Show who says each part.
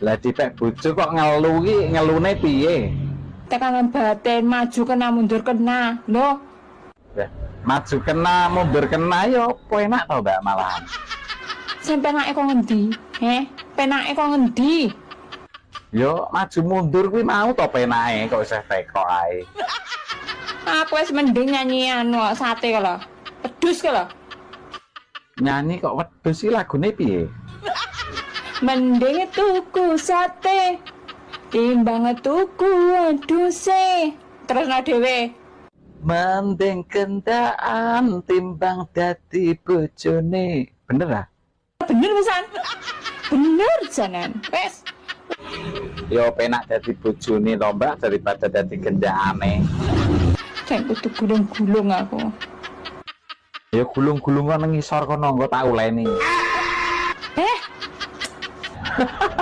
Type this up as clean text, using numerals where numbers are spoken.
Speaker 1: Lah dipek bojo kok ngelu ki ngelune piye?
Speaker 2: Tekanan batin maju kena mundur kena loh.
Speaker 1: Ya, maju kena mundur kena yo apa enak to Mbak malahan.
Speaker 2: Sampai penake kok ngendi? Penake kok ngendi?
Speaker 1: Yo maju mundur kuwi mau to penake kok isih teko ae.
Speaker 2: Aku wis mending nyanyi anu sate kalau pedus kalau.
Speaker 1: Nyanyi kok wedhus iki lagune piye?
Speaker 2: Mending tuku sate timbang tuku wedhuse. Terus no dhewe.
Speaker 1: Mending kendaan timbang dadi bojone. Bener ah?
Speaker 2: Bener pisan. Bener janan. Wes.
Speaker 1: Yo penak dadi bojone to Mbak daripada dadi gendakane.
Speaker 2: Jan kudu gulung-gulung aku.
Speaker 1: Ya gulung-gulung kok nang ngisor kono engko tak uleni.